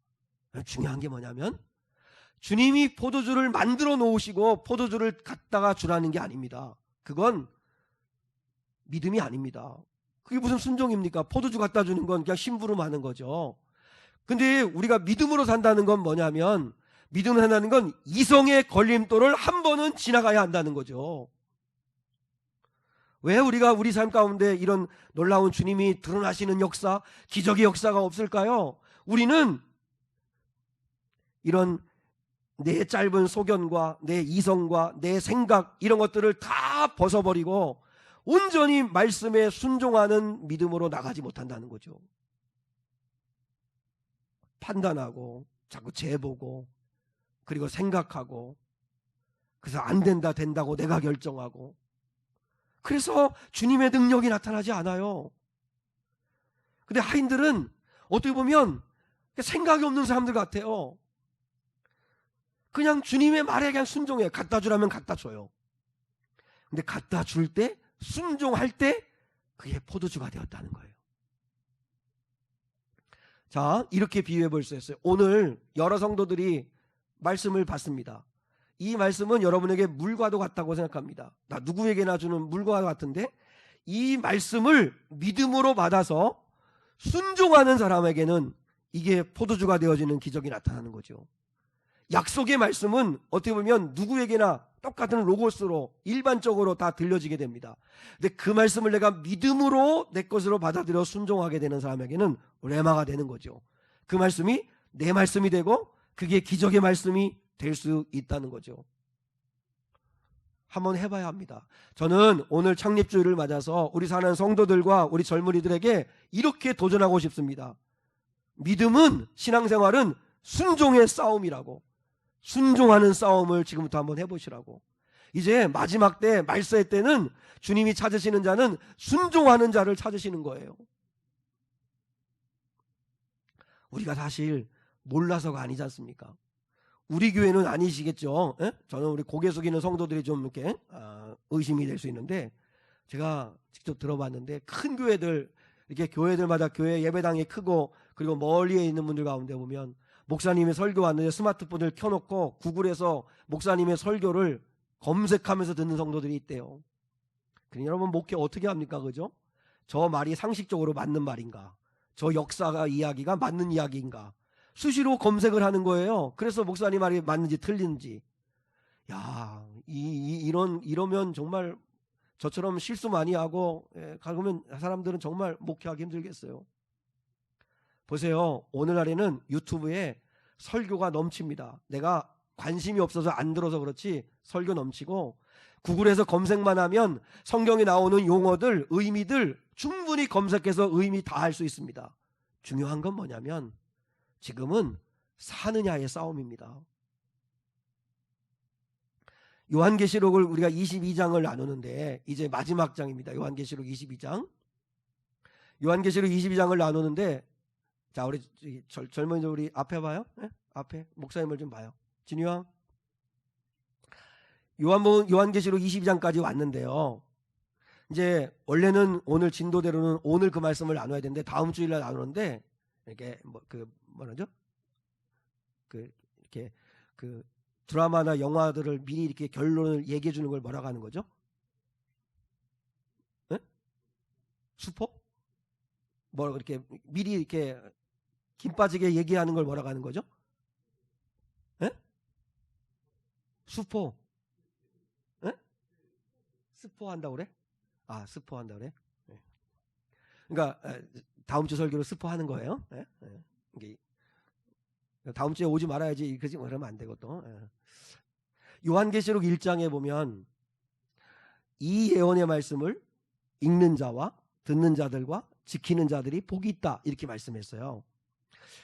중요한 게 뭐냐면 주님이 포도주를 만들어 놓으시고 포도주를 갖다가 주라는 게 아닙니다. 그건 믿음이 아닙니다. 그게 무슨 순종입니까? 포도주 갖다 주는 건 그냥 심부름하는 거죠. 근데 우리가 믿음으로 산다는 건 뭐냐면, 믿음으로 산다는 건 이성의 걸림돌을 한 번은 지나가야 한다는 거죠. 왜 우리가 우리 삶 가운데 이런 놀라운 주님이 드러나시는 역사, 기적의 역사가 없을까요? 우리는 이런 내 짧은 소견과 내 이성과 내 생각 이런 것들을 다 벗어버리고 온전히 말씀에 순종하는 믿음으로 나가지 못한다는 거죠. 판단하고 자꾸 재보고 그리고 생각하고 그래서 안 된다 된다고 내가 결정하고 그래서 주님의 능력이 나타나지 않아요. 근데 하인들은 어떻게 보면 생각이 없는 사람들 같아요. 그냥 주님의 말에 그냥 순종해요. 갖다 주라면 갖다 줘요. 근데 갖다 줄 때 순종할 때 그게 포도주가 되었다는 거예요. 자, 이렇게 비유해 볼 수 있어요. 오늘 여러 성도들이 말씀을 받습니다. 이 말씀은 여러분에게 물과도 같다고 생각합니다. 나 누구에게나 주는 물과 같은데 이 말씀을 믿음으로 받아서 순종하는 사람에게는 이게 포도주가 되어지는 기적이 나타나는 거죠. 약속의 말씀은 어떻게 보면 누구에게나 똑같은 로고스로 일반적으로 다 들려지게 됩니다. 근데 그 말씀을 내가 믿음으로 내 것으로 받아들여 순종하게 되는 사람에게는 레마가 되는 거죠. 그 말씀이 내 말씀이 되고 그게 기적의 말씀이 될 수 있다는 거죠. 한번 해봐야 합니다. 저는 오늘 창립주일을 맞아서 우리 사는 성도들과 우리 젊은이들에게 이렇게 도전하고 싶습니다. 믿음은, 신앙생활은 순종의 싸움이라고, 순종하는 싸움을 지금부터 한번 해보시라고. 이제 마지막 때, 말세 때는 주님이 찾으시는 자는 순종하는 자를 찾으시는 거예요. 우리가 사실 몰라서가 아니지 않습니까? 우리 교회는 아니시겠죠. 에? 저는 우리 고개 숙이는 성도들이 좀 이렇게 의심이 될 수 있는데, 제가 직접 들어봤는데 큰 교회들, 이렇게 교회들마다 교회 예배당이 크고 그리고 멀리에 있는 분들 가운데 보면 목사님의 설교 왔는데 스마트폰을 켜놓고 구글에서 목사님의 설교를 검색하면서 듣는 성도들이 있대요. 그러니 여러분, 목회 어떻게 합니까? 그죠? 저 말이 상식적으로 맞는 말인가? 저 역사가 이야기가 맞는 이야기인가? 수시로 검색을 하는 거예요. 그래서 목사님 말이 맞는지 틀린지. 야, 이러면 정말 저처럼 실수 많이 하고 가면 사람들은 정말 목회하기 힘들겠어요. 보세요. 오늘날에는 유튜브에 설교가 넘칩니다. 내가 관심이 없어서 안 들어서 그렇지 설교 넘치고, 구글에서 검색만 하면 성경에 나오는 용어들, 의미들 충분히 검색해서 의미 다 할 수 있습니다. 중요한 건 뭐냐면 지금은 사느냐의 싸움입니다. 요한계시록을 우리가 22장을 나누는데 이제 마지막 장입니다. 요한계시록 22장. 요한계시록 22장을 나누는데, 자, 우리 젊은이들 우리 앞에 봐요. 네? 앞에 목사님을 좀 봐요. 진유왕. 요한계시록 22장까지 왔는데요. 이제 원래는 오늘 진도대로는 오늘 그 말씀을 나눠야 되는데 다음 주일날 나누는데, 이렇게 뭐라죠? 이렇게 드라마나 영화들을 미리 이렇게 결론을 얘기해 주는 걸 뭐라고 하는 거죠? 네? 스포? 뭐 이렇게 미리 이렇게 김 빠지게 얘기하는 걸 뭐라고 하는 거죠? 네? 스포. 네? 스포 한다고 그래? 아, 스포 한다고 그래? 네. 그러니까 다음 주 설교로 스포 하는 거예요. 네? 네. 이게 다음 주에 오지 말아야지. 그러면 안 되고 또. 요한계시록 1장에 보면 이 예언의 말씀을 읽는 자와 듣는 자들과 지키는 자들이 복이 있다 이렇게 말씀했어요.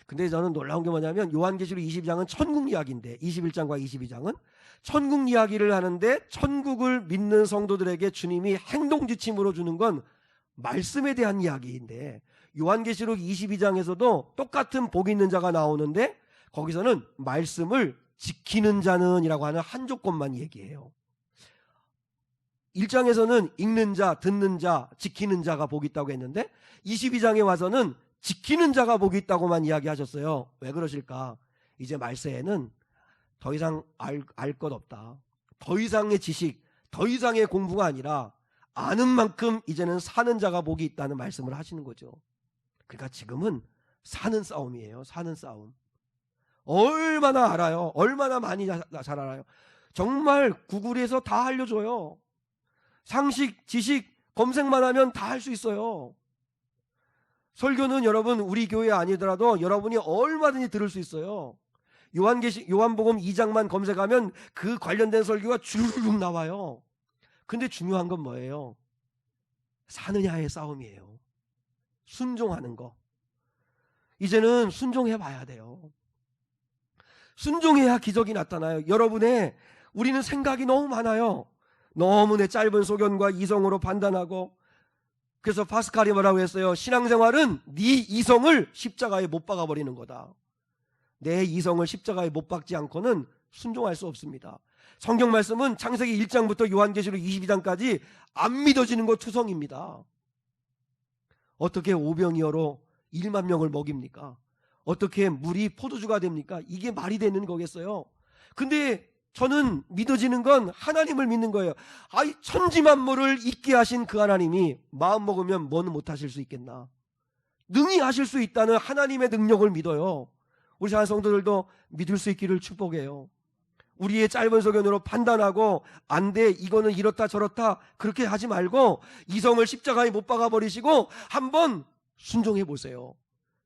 근데 저는 놀라운 게 뭐냐면 요한계시록 22장은 천국 이야기인데 21장과 22장은 천국 이야기를 하는데 천국을 믿는 성도들에게 주님이 행동 지침으로 주는 건 말씀에 대한 이야기인데, 요한계시록 22장에서도 똑같은 복 있는 자가 나오는데 거기서는 말씀을 지키는 자는 이라고 하는 한 조건만 얘기해요. 1장에서는 읽는 자, 듣는 자, 지키는 자가 복이 있다고 했는데 22장에 와서는 지키는 자가 복이 있다고만 이야기하셨어요. 왜 그러실까? 이제 말세에는 더 이상 알 것 없다. 더 이상의 지식, 더 이상의 공부가 아니라 아는 만큼 이제는 사는 자가 복이 있다는 말씀을 하시는 거죠. 그러니까 지금은 사는 싸움이에요. 사는 싸움. 얼마나 알아요? 얼마나 많이 잘 알아요? 정말 구글에서 다 알려줘요. 상식, 지식 검색만 하면 다 할 수 있어요. 설교는 여러분 우리 교회 아니더라도 여러분이 얼마든지 들을 수 있어요. 요한복음 2장만 검색하면 그 관련된 설교가 주르륵 나와요. 근데 중요한 건 뭐예요? 사느냐의 싸움이에요. 순종하는 거. 이제는 순종해 봐야 돼요. 순종해야 기적이 나타나요. 우리는 생각이 너무 많아요. 너무 내 짧은 소견과 이성으로 판단하고, 그래서 파스칼이 뭐라고 했어요? 신앙생활은 네 이성을 십자가에 못 박아버리는 거다. 내 이성을 십자가에 못 박지 않고는 순종할 수 없습니다. 성경 말씀은 창세기 1장부터 요한계시록 22장까지 안 믿어지는 거 투성입니다. 어떻게 오병이어로 1만 명을 먹입니까? 어떻게 물이 포도주가 됩니까? 이게 말이 되는 거겠어요? 근데 저는 믿어지는 건 하나님을 믿는 거예요. 아이, 천지만물을 있게 하신 그 하나님이 마음 먹으면 뭐는 못하실 수 있겠나? 능히 하실 수 있다는 하나님의 능력을 믿어요. 우리 사랑 성도들도 믿을 수 있기를 축복해요. 우리의 짧은 소견으로 판단하고 안 돼, 이거는 이렇다 저렇다 그렇게 하지 말고 이성을 십자가에 못 박아버리시고 한번 순종해 보세요.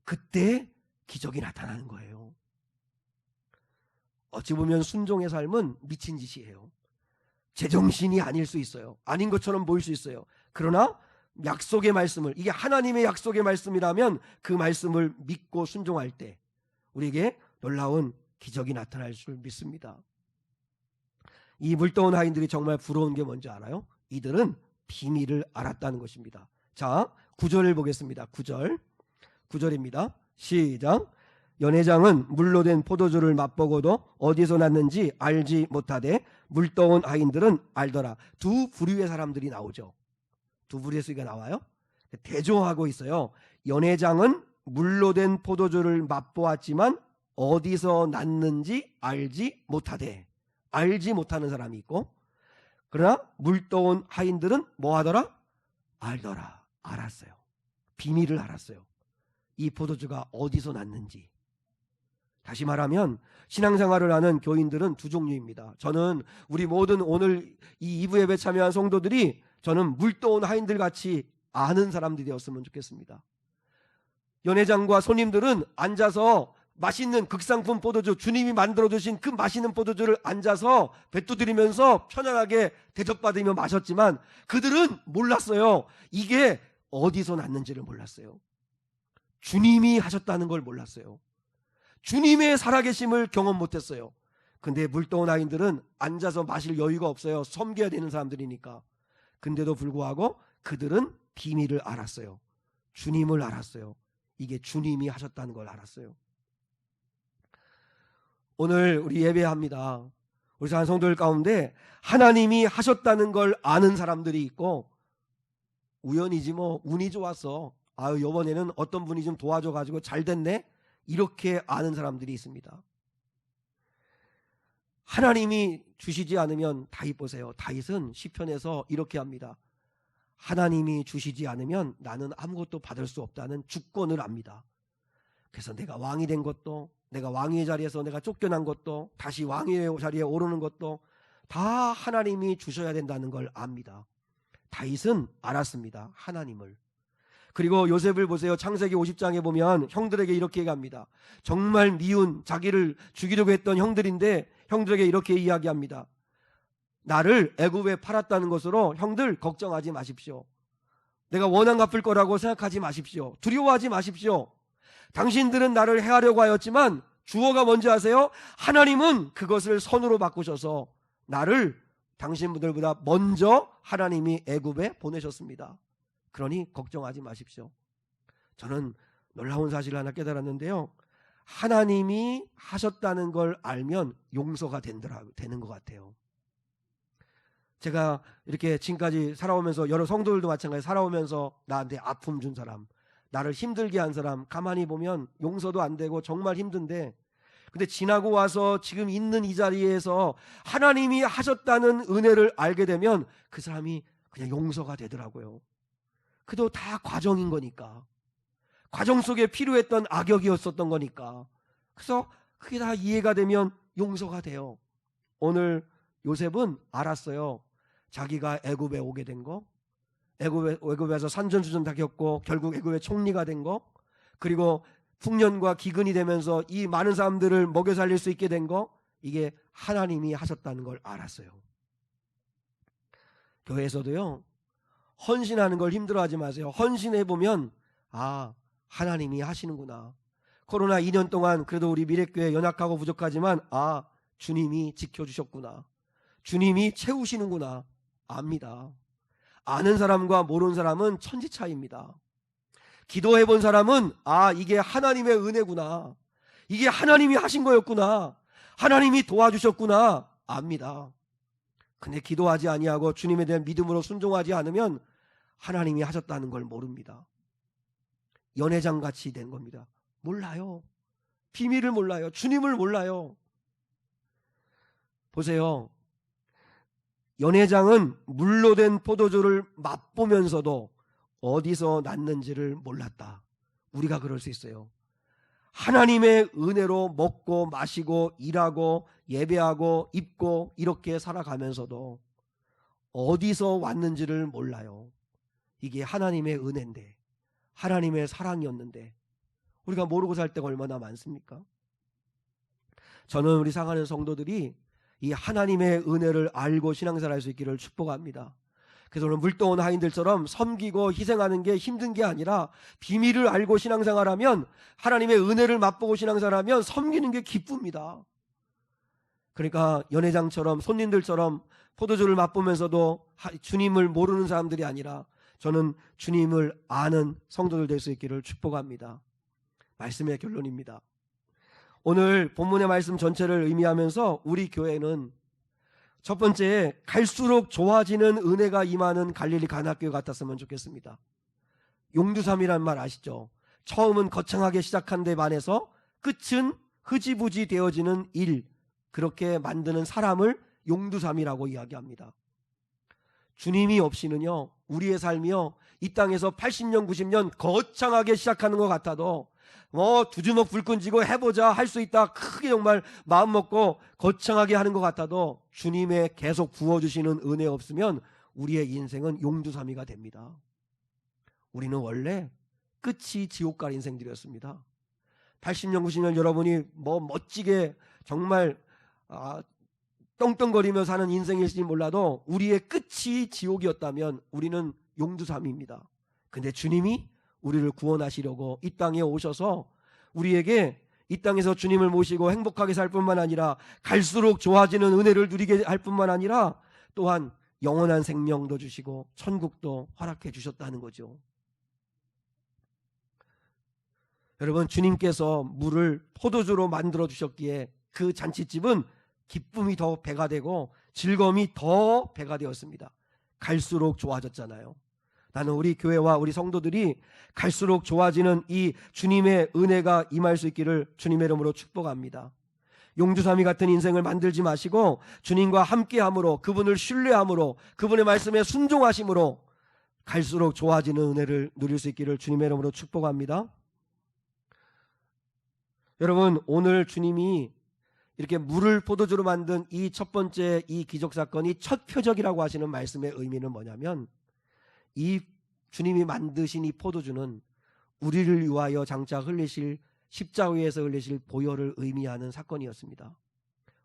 그때 기적이 나타나는 거예요. 어찌 보면 순종의 삶은 미친 짓이에요. 제정신이 아닐 수 있어요. 아닌 것처럼 보일 수 있어요. 그러나 약속의 말씀을, 이게 하나님의 약속의 말씀이라면 그 말씀을 믿고 순종할 때 우리에게 놀라운 기적이 나타날 줄 믿습니다. 이 물떠온 하인들이 정말 부러운 게 뭔지 알아요? 이들은 비밀을 알았다는 것입니다. 자, 9절을 보겠습니다. 9절입니다. 시작. 연회장은 물로 된 포도주를 맛보고도 어디서 났는지 알지 못하되 물떠온 하인들은 알더라. 두 부류의 사람들이 나오죠. 두 부류의 수가 나와요. 대조하고 있어요. 연회장은 물로 된 포도주를 맛보았지만 어디서 났는지 알지 못하되, 알지 못하는 사람이 있고, 그러나 물떠온 하인들은 뭐하더라? 알더라. 알았어요. 비밀을 알았어요. 이 포도주가 어디서 났는지. 다시 말하면 신앙생활을 하는 교인들은 두 종류입니다. 저는 우리 모든 오늘 이 2부 예배 참여한 성도들이 저는 물떠온 하인들 같이 아는 사람들이 되었으면 좋겠습니다. 연회장과 손님들은 앉아서 맛있는 극상품 포도주, 주님이 만들어주신 그 맛있는 포도주를 앉아서 뱉어드리면서 편안하게 대접받으며 마셨지만 그들은 몰랐어요. 이게 어디서 났는지를 몰랐어요. 주님이 하셨다는 걸 몰랐어요. 주님의 살아계심을 경험 못했어요. 근데 물동원 아이들은 앉아서 마실 여유가 없어요. 섬겨야 되는 사람들이니까. 근데도 불구하고 그들은 비밀을 알았어요. 주님을 알았어요. 이게 주님이 하셨다는 걸 알았어요. 오늘 우리 예배합니다. 우리 사랑하는 성도들 가운데 하나님이 하셨다는 걸 아는 사람들이 있고, 우연이지 뭐 운이 좋았어, 아유 이번에는 어떤 분이 좀 도와줘가지고 잘 됐네, 이렇게 아는 사람들이 있습니다. 하나님이 주시지 않으면, 다윗 보세요. 다윗은 시편에서 이렇게 합니다. 하나님이 주시지 않으면 나는 아무것도 받을 수 없다는 주권을 압니다. 그래서 내가 왕이 된 것도, 내가 왕위의 자리에서 내가 쫓겨난 것도, 다시 왕위의 자리에 오르는 것도 다 하나님이 주셔야 된다는 걸 압니다. 다윗은 알았습니다. 하나님을. 그리고 요셉을 보세요. 창세기 50장에 보면 형들에게 이렇게 얘기합니다. 정말 미운, 자기를 죽이려고 했던 형들인데 형들에게 이렇게 이야기합니다. 나를 애굽에 팔았다는 것으로 형들 걱정하지 마십시오. 내가 원한 갚을 거라고 생각하지 마십시오. 두려워하지 마십시오. 당신들은 나를 해하려고 하였지만 주어가 뭔지 아세요? 하나님은 그것을 선으로 바꾸셔서 나를 당신들보다 먼저 하나님이 애굽에 보내셨습니다. 그러니 걱정하지 마십시오. 저는 놀라운 사실을 하나 깨달았는데요. 하나님이 하셨다는 걸 알면 용서가 되는 것 같아요. 제가 이렇게 지금까지 살아오면서, 여러 성도들도 마찬가지, 살아오면서 나한테 아픔 준 사람, 나를 힘들게 한 사람 가만히 보면 용서도 안 되고 정말 힘든데, 근데 지나고 와서 지금 있는 이 자리에서 하나님이 하셨다는 은혜를 알게 되면 그 사람이 그냥 용서가 되더라고요. 그도 다 과정인 거니까, 과정 속에 필요했던 악역이었었던 거니까. 그래서 그게 다 이해가 되면 용서가 돼요. 오늘 요셉은 알았어요. 자기가 애굽에 오게 된 거, 애굽에서 산전수전 다 겪고 결국 애굽의 총리가 된 거, 그리고 풍년과 기근이 되면서 이 많은 사람들을 먹여 살릴 수 있게 된 거, 이게 하나님이 하셨다는 걸 알았어요. 교회에서도요, 헌신하는 걸 힘들어하지 마세요. 헌신해보면 아, 하나님이 하시는구나. 코로나 2년 동안 그래도 우리 미래교회 연약하고 부족하지만 아, 주님이 지켜주셨구나, 주님이 채우시는구나 압니다. 아는 사람과 모르는 사람은 천지 차이입니다. 기도해본 사람은 아, 이게 하나님의 은혜구나, 이게 하나님이 하신 거였구나, 하나님이 도와주셨구나 압니다. 근데 기도하지 아니하고 주님에 대한 믿음으로 순종하지 않으면 하나님이 하셨다는 걸 모릅니다. 연회장같이 된 겁니다. 몰라요. 비밀을 몰라요. 주님을 몰라요. 보세요. 연회장은 물로 된 포도주를 맛보면서도 어디서 났는지를 몰랐다. 우리가 그럴 수 있어요. 하나님의 은혜로 먹고 마시고 일하고 예배하고 입고 이렇게 살아가면서도 어디서 왔는지를 몰라요. 이게 하나님의 은혜인데, 하나님의 사랑이었는데 우리가 모르고 살 때가 얼마나 많습니까? 저는 우리 사랑하는 성도들이 이 하나님의 은혜를 알고 신앙생활 할 수 있기를 축복합니다. 그래서 오늘 물동원 하인들처럼 섬기고 희생하는 게 힘든 게 아니라 비밀을 알고 신앙생활하면, 하나님의 은혜를 맛보고 신앙생활하면 섬기는 게 기쁩니다. 그러니까 연회장처럼 손님들처럼 포도주를 맛보면서도 주님을 모르는 사람들이 아니라 저는 주님을 아는 성도들 될 수 있기를 축복합니다. 말씀의 결론입니다. 오늘 본문의 말씀 전체를 의미하면서 우리 교회는 첫 번째, 갈수록 좋아지는 은혜가 임하는 갈릴리 가나교회 같았으면 좋겠습니다. 용두삼이란 말 아시죠? 처음은 거창하게 시작한 데 반해서 끝은 흐지부지 되어지는 일, 그렇게 만드는 사람을 용두삼이라고 이야기합니다. 주님이 없이는요, 우리의 삶이요, 이 땅에서 80년 90년 거창하게 시작하는 것 같아도 두 주먹 불끈 쥐고 해보자, 할 수 있다, 크게 정말 마음 먹고 거창하게 하는 것 같아도 주님의 계속 부어주시는 은혜 없으면 우리의 인생은 용두사미가 됩니다. 우리는 원래 끝이 지옥 갈 인생들이었습니다. 80년 90년 여러분이 뭐 멋지게 정말 떵떵거리며 사는 인생일지 몰라도 우리의 끝이 지옥이었다면 우리는 용두삼입니다. 근데 주님이 우리를 구원하시려고 이 땅에 오셔서 우리에게 이 땅에서 주님을 모시고 행복하게 살 뿐만 아니라 갈수록 좋아지는 은혜를 누리게 할 뿐만 아니라 또한 영원한 생명도 주시고 천국도 허락해 주셨다는 거죠. 여러분, 주님께서 물을 포도주로 만들어 주셨기에 그 잔치집은 기쁨이 더 배가 되고 즐거움이 더 배가 되었습니다. 갈수록 좋아졌잖아요. 나는 우리 교회와 우리 성도들이 갈수록 좋아지는 이 주님의 은혜가 임할 수 있기를 주님의 이름으로 축복합니다. 용두사미 같은 인생을 만들지 마시고 주님과 함께함으로, 그분을 신뢰함으로, 그분의 말씀에 순종하심으로 갈수록 좋아지는 은혜를 누릴 수 있기를 주님의 이름으로 축복합니다. 여러분, 오늘 주님이 이렇게 물을 포도주로 만든 이 첫 번째 이 기적 사건이 첫 표적이라고 하시는 말씀의 의미는 뭐냐면, 이 주님이 만드신 이 포도주는 우리를 위하여 장차 흘리실, 십자가 위에서 흘리실 보혈을 의미하는 사건이었습니다.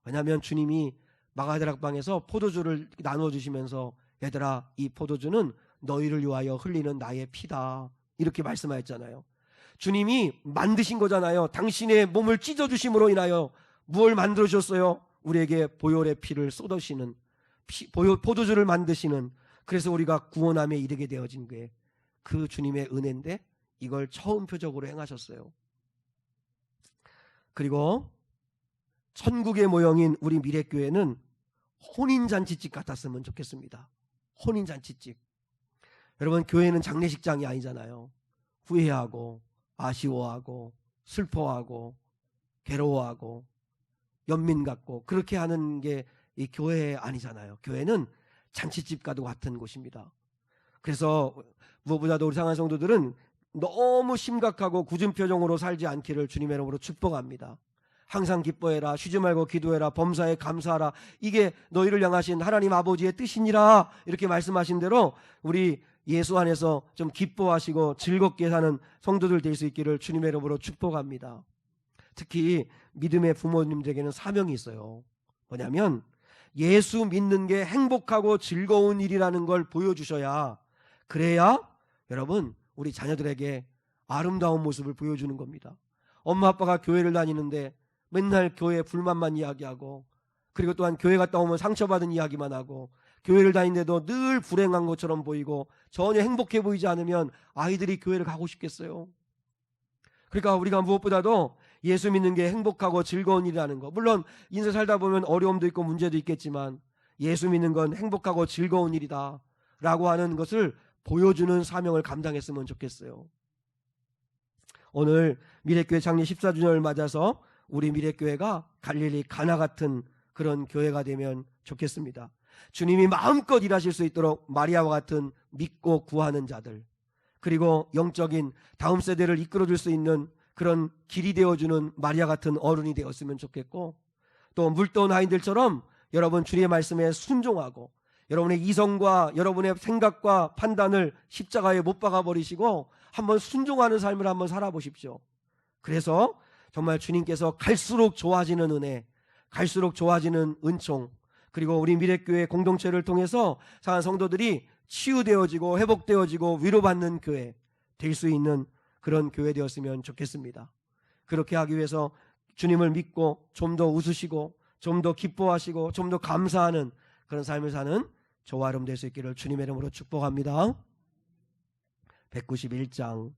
왜냐하면 주님이 마가다락방에서 포도주를 나눠주시면서 얘들아, 이 포도주는 너희를 위하여 흘리는 나의 피다, 이렇게 말씀하셨잖아요. 주님이 만드신 거잖아요. 당신의 몸을 찢어주심으로 인하여 무엇을 만들어주셨어요? 우리에게 보혈의 피를 쏟으시는, 포도주를 만드시는, 그래서 우리가 구원함에 이르게 되어진 게 그 주님의 은혜인데 이걸 처음 표적으로 행하셨어요. 그리고 천국의 모형인 우리 미래교회는 혼인잔치집 같았으면 좋겠습니다. 혼인잔치집. 여러분, 교회는 장례식장이 아니잖아요. 후회하고 아쉬워하고 슬퍼하고 괴로워하고 연민 갖고 그렇게 하는 게 이 교회 아니잖아요. 교회는 잔치집과도 같은 곳입니다. 그래서 무엇보다도 우리 상한 성도들은 너무 심각하고 굳은 표정으로 살지 않기를 주님의 이름으로 축복합니다. 항상 기뻐해라, 쉬지 말고 기도해라, 범사에 감사하라, 이게 너희를 향하신 하나님 아버지의 뜻이니라, 이렇게 말씀하신 대로 우리 예수 안에서 좀 기뻐하시고 즐겁게 사는 성도들 될 수 있기를 주님의 이름으로 축복합니다. 특히 믿음의 부모님들에게는 사명이 있어요. 뭐냐면 예수 믿는 게 행복하고 즐거운 일이라는 걸 보여주셔야, 그래야 여러분 우리 자녀들에게 아름다운 모습을 보여주는 겁니다. 엄마 아빠가 교회를 다니는데 맨날 교회 불만만 이야기하고, 그리고 또한 교회 갔다 오면 상처받은 이야기만 하고, 교회를 다니는데도 늘 불행한 것처럼 보이고 전혀 행복해 보이지 않으면 아이들이 교회를 가고 싶겠어요? 그러니까 우리가 무엇보다도 예수 믿는 게 행복하고 즐거운 일이라는 거, 물론 인생 살다 보면 어려움도 있고 문제도 있겠지만 예수 믿는 건 행복하고 즐거운 일이다 라고 하는 것을 보여주는 사명을 감당했으면 좋겠어요. 오늘 미래교회 창립 14주년을 맞아서 우리 미래교회가 갈릴리 가나 같은 그런 교회가 되면 좋겠습니다. 주님이 마음껏 일하실 수 있도록 마리아와 같은 믿고 구하는 자들, 그리고 영적인 다음 세대를 이끌어줄 수 있는 그런 길이 되어주는 마리아 같은 어른이 되었으면 좋겠고, 또 물떠온 아이들처럼 여러분 주님의 말씀에 순종하고 여러분의 이성과 여러분의 생각과 판단을 십자가에 못 박아버리시고 한번 순종하는 삶을 한번 살아보십시오. 그래서 정말 주님께서 갈수록 좋아지는 은혜, 갈수록 좋아지는 은총, 그리고 우리 미래교회 공동체를 통해서 사는 성도들이 치유되어지고 회복되어지고 위로받는 교회 될 수 있는 그런 교회 되었으면 좋겠습니다. 그렇게 하기 위해서 주님을 믿고 좀 더 웃으시고 좀 더 기뻐하시고 좀 더 감사하는 그런 삶을 사는 저와 여러분 될 수 있기를 주님의 이름으로 축복합니다. 191장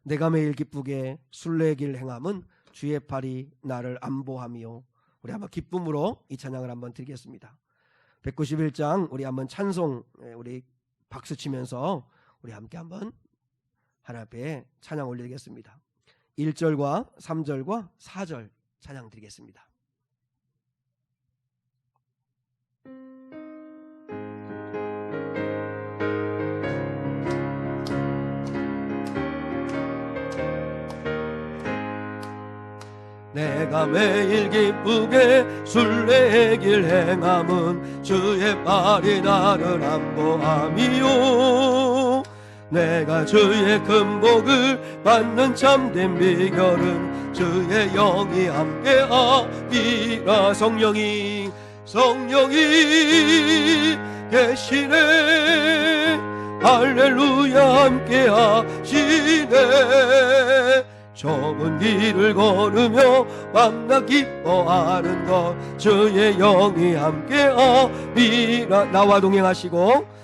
내가 매일 기쁘게 순례길 행함은 주의 팔이 나를 안보하며. 우리 한번 기쁨으로 이 찬양을 한번 드리겠습니다. 191장 우리 한번 찬송, 우리 박수 치면서 우리 함께 한번 하나님 앞에 찬양 올리겠습니다. 1절과 3절과 4절 찬양 드리겠습니다. 내가 매일 기쁘게 순례길 행함은 주의 팔이 나를 안보함이요. 내가 주의 큰 복을 받는 참된 비결은 주의 영이 함께하리라. 성령이 계시네. 할렐루야. 함께하시네. 좁은 길을 걸으며 밤낮 기뻐하는 것 주의 영이 함께하리라. 나와 동행하시고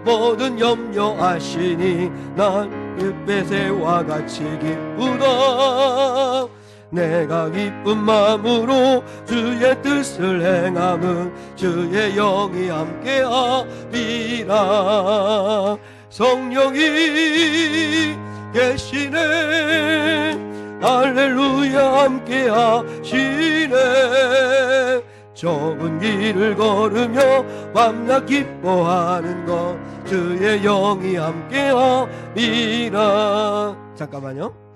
모든 염려하시니 난 햇빛새와 같이 기쁘다. 내가 기쁜 마음으로 주의 뜻을 행함은 주의 영이 함께하리라. 성령이 계시네. 할렐루야. 함께하시네. 좁은 길을 걸으며 밤낮 기뻐하는 것 주의 영이 함께하리라. 잠깐만요.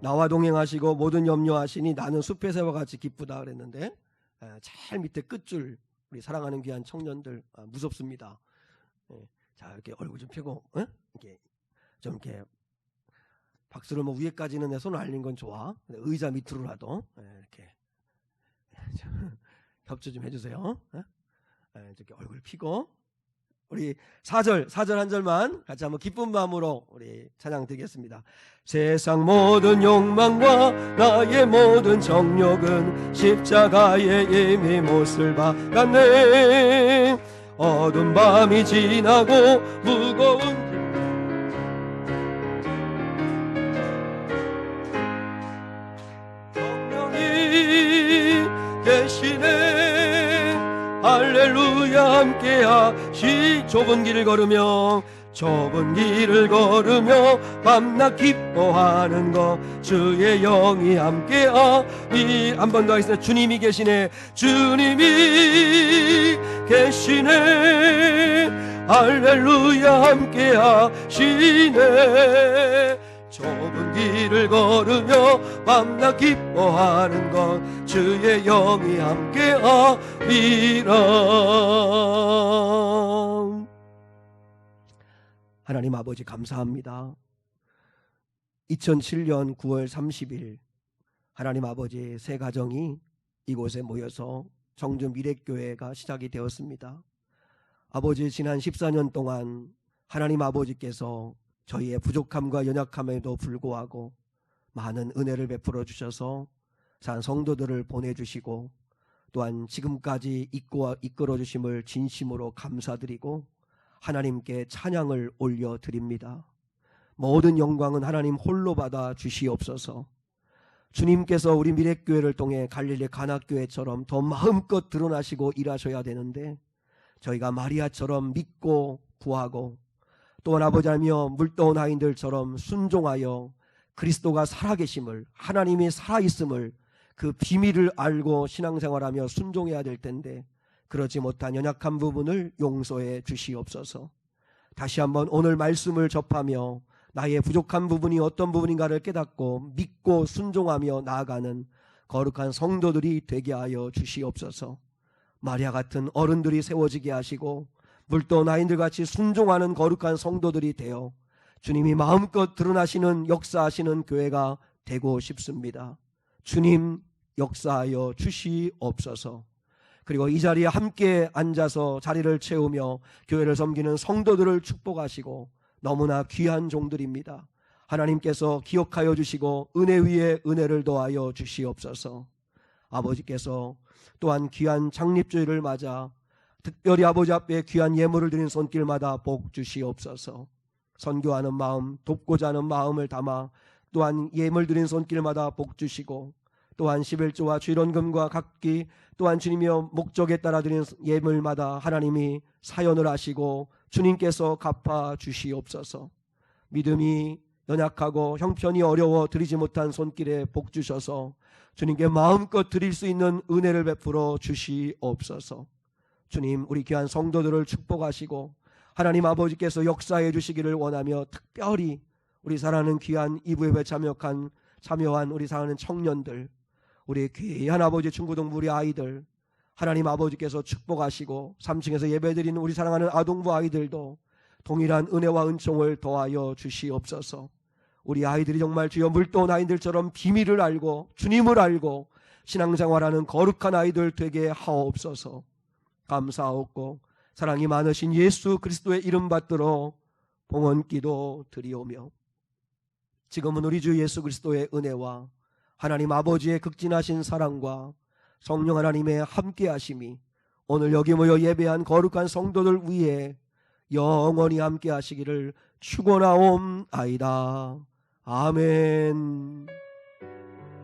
나와 동행하시고 모든 염려하시니 나는 숲의 새와 같이 기쁘다 그랬는데 제일 밑에 끝줄 우리 사랑하는 귀한 청년들 무섭습니다. 자, 이렇게 얼굴 좀 펴고 이렇게 좀 이렇게 박수를 뭐 위에까지는 내 손을 알린 건 좋아. 의자 밑으로라도 이렇게 협조 좀 해주세요. 이렇게 얼굴 피고 우리 4절 한 절만 같이 한번 기쁜 마음으로 우리 찬양 드리겠습니다. 세상 모든 욕망과 나의 모든 정욕은 십자가에 이미 못을 박았네. 어두운 밤이 지나고 무거운 계시네. 할렐루야. 함께하시. 좁은 길을 걸으며 밤낮 기뻐하는 것 주의 영이 함께하니. 한 번 더 하겠습니다. 주님이 계시네. 주님이 계시네. 할렐루야. 함께하시네. 좁은 길을 걸으며 밤낮 기뻐하는 것 주의 영이 함께하리라. 하나님 아버지 감사합니다. 2007년 9월 30일 하나님 아버지 새 가정이 이곳에 모여서 청주 미래교회가 시작이 되었습니다. 아버지 지난 14년 동안 하나님 아버지께서 저희의 부족함과 연약함에도 불구하고 많은 은혜를 베풀어 주셔서 산 성도들을 보내주시고 또한 지금까지 이끌어 주심을 진심으로 감사드리고 하나님께 찬양을 올려드립니다. 모든 영광은 하나님 홀로 받아 주시옵소서. 주님께서 우리 미래교회를 통해 갈릴리 가나교회처럼 더 마음껏 드러나시고 일하셔야 되는데 저희가 마리아처럼 믿고 구하고 또한 아버지하며 물떠온 아이들처럼 순종하여 그리스도가 살아계심을 하나님이 살아있음을 그 비밀을 알고 신앙생활하며 순종해야 될 텐데 그러지 못한 연약한 부분을 용서해 주시옵소서. 다시 한번 오늘 말씀을 접하며 나의 부족한 부분이 어떤 부분인가를 깨닫고 믿고 순종하며 나아가는 거룩한 성도들이 되게 하여 주시옵소서. 마리아 같은 어른들이 세워지게 하시고 물떠온 아이들같이 순종하는 거룩한 성도들이 되어 주님이 마음껏 드러나시는 역사하시는 교회가 되고 싶습니다. 주님 역사하여 주시옵소서. 그리고 이 자리에 함께 앉아서 자리를 채우며 교회를 섬기는 성도들을 축복하시고 너무나 귀한 종들입니다. 하나님께서 기억하여 주시고 은혜 위에 은혜를 더하여 주시옵소서. 아버지께서 또한 귀한 창립주일을 맞아 특별히 아버지 앞에 귀한 예물을 드린 손길마다 복 주시옵소서. 선교하는 마음, 돕고자 하는 마음을 담아 또한 예물 드린 손길마다 복 주시고 또한 11조와 주일원금과 각기 또한 주님이여 목적에 따라 드린 예물마다 하나님이 사연을 하시고 주님께서 갚아 주시옵소서. 믿음이 연약하고 형편이 어려워 드리지 못한 손길에 복 주셔서 주님께 마음껏 드릴 수 있는 은혜를 베풀어 주시옵소서. 주님 우리 귀한 성도들을 축복하시고 하나님 아버지께서 역사해 주시기를 원하며 특별히 우리 사랑하는 귀한 이부예배 참여한 우리 사랑하는 청년들, 우리 귀한 아버지 중고등부 우리 아이들 하나님 아버지께서 축복하시고 3층에서 예배드리는 우리 사랑하는 아동부 아이들도 동일한 은혜와 은총을 더하여 주시옵소서. 우리 아이들이 정말 주여 물도온 아이들처럼 비밀을 알고 주님을 알고 신앙생활하는 거룩한 아이들 되게 하옵소서. 감사하옵고 사랑이 많으신 예수 그리스도의 이름 받들어 봉헌기도 드리오며, 지금은 우리 주 예수 그리스도의 은혜와 하나님 아버지의 극진하신 사랑과 성령 하나님의 함께하심이 오늘 여기 모여 예배한 거룩한 성도들 위에 영원히 함께하시기를 축원하옵나이다. 아멘.